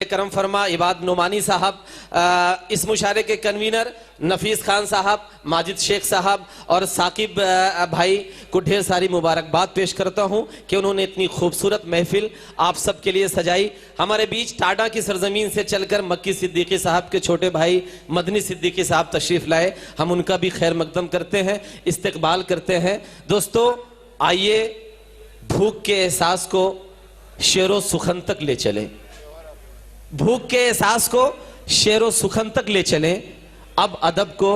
करम फरमा इबाद नुमानी साहब, इस मुशारे के कन्वीनर नफीस खान साहब, माजिद शेख साहब और साकिब भाई को ढेर सारी मुबारकबाद पेश करता हूं कि उन्होंने इतनी खूबसूरत महफिल आप सब के लिए सजाई। हमारे बीच टाटा की सरजमीन से चलकर मक्की सिद्दीकी साहब के छोटे भाई मदनी सिद्दीकी साहब तशरीफ लाए, हम उनका भी खैर मकदम करते हैं, इस्तकबाल करते हैं। दोस्तों आइए भूख के एहसास को शेरो सुखन तक ले चलें, भूख के एहसास को शेरो सुखन तक ले चलें, अब अदब को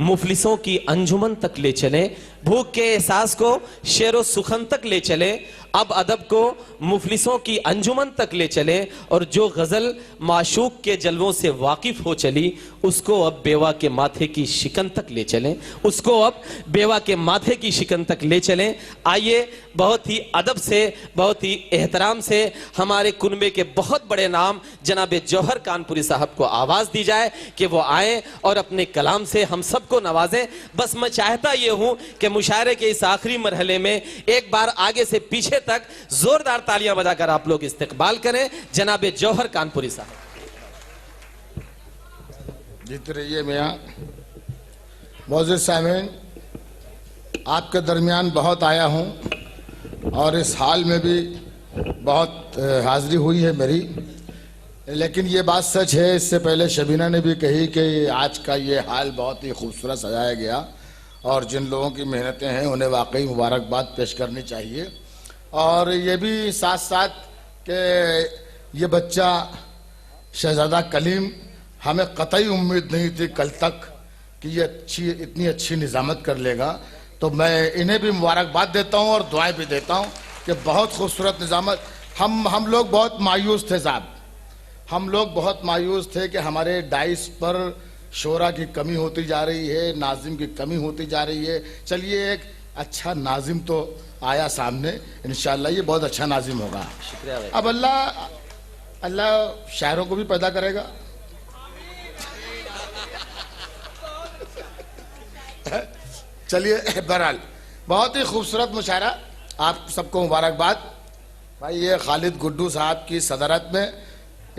मुफलिसों की अंजुमन तक ले चलें। भूख के एहसास को शेरो सुखन तक ले चलें, अब अदब को मुफलिसों की अंजुमन तक ले चलें। और जो गजल माशूक के जलवों से वाकिफ हो चली, उसको अब बेवा के माथे की शिकन तक ले चलें, उसको अब बेवा के माथे की शिकन तक ले चलें। आइए बहुत ही अदब से, बहुत ही एहतराम से हमारे कुनबे के बहुत बड़े नाम जनाब जौहर कानपुरी साहब को आवाज दी जाए कि वो आए और अपने कलाम से हम सबको नवाजें। बस मैं चाहता ये हूं कि मुशायरे के इस आखिरी मरहले में एक बार आगे से पीछे तक जोरदार तालियां बजाकर आप लोग इस्तकबाल करें जनाब जौहर कानपुरी साहब। जीते रहिए मियां। मौजूद सामीन, आपके दरमियान बहुत आया हूं और इस हाल में भी बहुत हाजिरी हुई है मेरी, लेकिन ये बात सच है, इससे पहले शबीना ने भी कही कि आज का ये हाल बहुत ही खूबसूरत सजाया गया और जिन लोगों की मेहनतें हैं उन्हें वाकई मुबारकबाद पेश करनी चाहिए। और ये भी साथ साथ कि ये बच्चा शहजादा कलीम, हमें कतई उम्मीद नहीं थी कल तक कि ये इतनी अच्छी निज़ामत कर लेगा, तो मैं इन्हें भी मुबारकबाद देता हूँ और दुआएं भी देता हूँ कि बहुत खूबसूरत निज़ामत। हम लोग बहुत मायूस थे साहब, हम लोग बहुत मायूस थे कि हमारे डाइस पर शोरा की कमी होती जा रही है, नाजिम की कमी होती जा रही है। चलिए एक अच्छा नाजिम तो आया सामने, इंशाल्लाह ये बहुत अच्छा नाजिम होगा। शुक्रिया। अब अल्लाह शायरों को भी पैदा करेगा। चलिए बहरहाल बहुत ही खूबसूरत मुशायरा, आप सबको मुबारकबाद। भाई ये खालिद गुड्डू साहब की सदारत में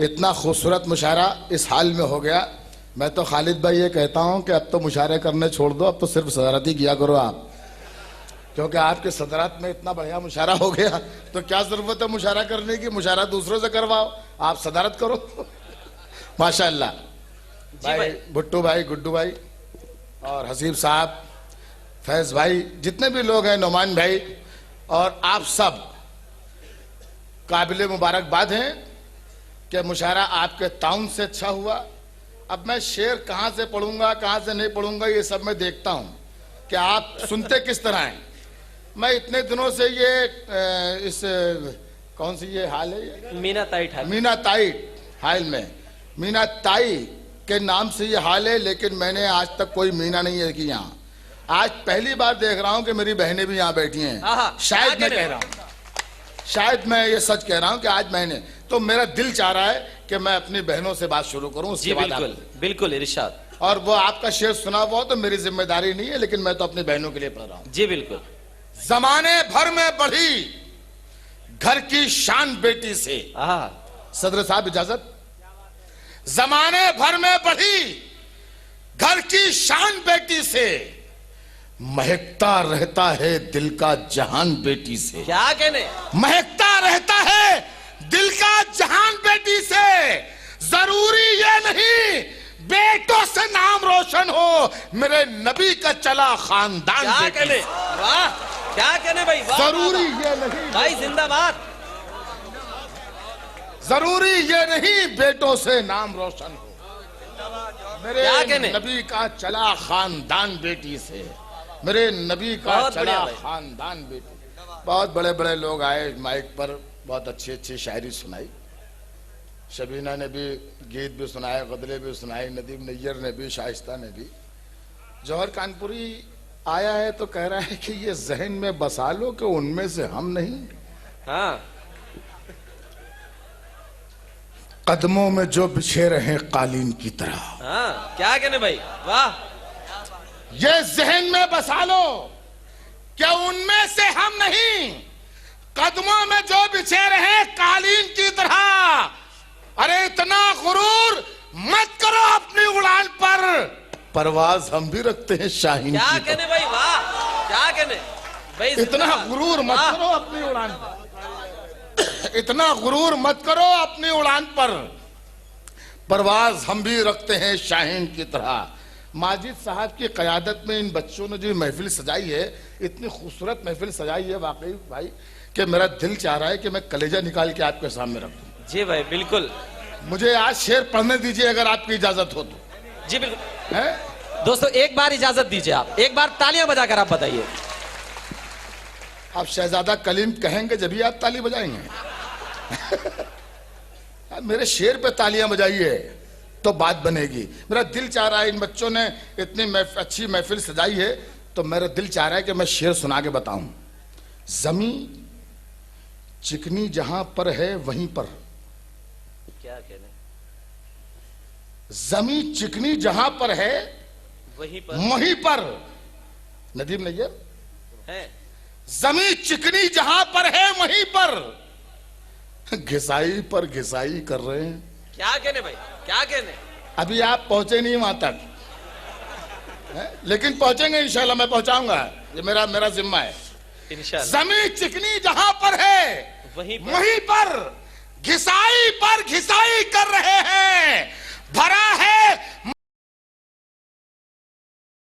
इतना खूबसूरत मुशायरा इस हाल में हो गया। मैं तो खालिद भाई ये कहता हूं कि अब तो मुशायरे करने छोड़ दो, अब तो सिर्फ सदारत ही किया करो आप, क्योंकि आपके सदारत में इतना बढ़िया मुशायरा हो गया तो क्या जरूरत है मुशायरा करने की, मुशायरा दूसरों से करवाओ, आप सदारत करो। माशाअल्लाह। भाई भुट्टू भाई, गुड्डू भाई और हसीब साहब, फैज भाई, जितने भी लोग हैं, नोमान भाई और आप सब काबिल मुबारकबाद हैं कि मुशायरा आपके ताउन से अच्छा हुआ। अब मैं शेर कहाँ से पढ़ूंगा कहाँ से नहीं पढ़ूंगा ये सब मैं देखता हूँ कि आप सुनते किस तरह हैं। मैं इतने दिनों से ये इस कौन सी ये हाल है, ये मीना ताई हाल में मीना ताई के नाम से ये हाल है, लेकिन मैंने आज तक कोई मीना नहीं है कि यहाँ। आज पहली बार देख रहा हूँ कि मेरी बहनें भी यहाँ बैठी हैं। शायद मैं कह रहा हूँ, शायद मैं ये सच कह रहा हूँ कि आज मैंने, तो मेरा दिल चाह रहा है कि मैं अपनी बहनों से बात शुरू करूं, उसके बाद बिल्कुल बिल्कुल इरशाद। और वो आपका शेर सुना हुआ तो मेरी जिम्मेदारी नहीं है, लेकिन मैं तो अपनी बहनों के लिए पढ़ रहा हूं। जी बिल्कुल। जमाने भर में बढ़ी घर की शान बेटी से। सदर साहब इजाजत। जमाने भर में बढ़ी घर की शान बेटी से, महकता रहता है दिल का जहान बेटी से। क्या कहने, महकता रहता है दिल का जहान बेटी से। जरूरी ये नहीं बेटों से नाम रोशन हो, मेरे नबी का चला खानदान। क्या कहने, वाह क्या कहने भाई, वाह, जरूरी ये नहीं भाई जिंदाबाद। जरूरी ये नहीं बेटों से नाम रोशन हो, मेरे नबी का चला खानदान बेटी से। मेरे नबी का चला खानदान बेटी। बहुत बड़े बड़े लोग आए माइक पर, बहुत अच्छी अच्छी शायरी सुनाई। शबीना ने भी गीत भी सुनाए, गजलें भी सुनाई, नदीम नैयर ने भी, शाइस्ता ने भी। जौहर कानपुरी आया है तो कह रहा है कि ये जहन में बसा लो कि उनमें से हम नहीं। हाँ। कदमों में जो बिछे रहे कालीन की तरह। हाँ, क्या कहने भाई, वाह। ये जहन में बसा लो क्या उनमें से हम नहीं, कदमों में जो बिछे रहे कालीन की तरह। अरे इतना गुरूर मत करो अपनी उड़ान पर, परवाज हम भी रखते हैं शाहीन क्या की। कहने भाई, वाह क्या कहने भाई, इतना गुरूर मत करो अपनी उड़ान पर, इतना गुरूर मत करो अपनी उड़ान पर, परवाज हम भी रखते हैं शाहीन की तरह। माजिद साहब की क़यादत में इन बच्चों ने जो महफिल सजाई है, इतनी खूबसूरत महफिल सजाई है वाकई भाई कि मेरा दिल चाह रहा है कि मैं कलेजा निकाल के आपके सामने रख दूं। जी भाई बिल्कुल, मुझे आज शेर पढ़ने दीजिए अगर आपकी इजाजत हो तो। जी बिल्कुल। है दोस्तों एक बार इजाजत दीजिए, आप एक बार तालियां बजाकर आप बताइए। आप शहजादा कलीम कहेंगे जब भी आप ताली बजाएंगे। मेरे शेर पे तालियां बजाइए तो बात बनेगी। मेरा दिल चाह रहा है, इन बच्चों ने इतनी अच्छी महफिल सजाई है तो मेरा दिल चाह रहा है कि मैं शेर सुना के बताऊं। जमी चिकनी जहां पर है वहीं पर, क्या कहने, जमी चिकनी जहां पर है वहीं पर, नदीम नैयर है, जमी चिकनी जहां पर है वहीं पर, घिसाई पर घिसाई कर रहे हैं। क्या कहने भाई, क्या कहने। अभी आप पहुंचे नहीं वहां तक है? लेकिन पहुंचेंगे इंशाल्लाह, मैं पहुंचाऊंगा, ये मेरा जिम्मा है इंशाल्लाह। जमी चिकनी जहां पर है वहीं पर घिसाई कर रहे हैं, भरा है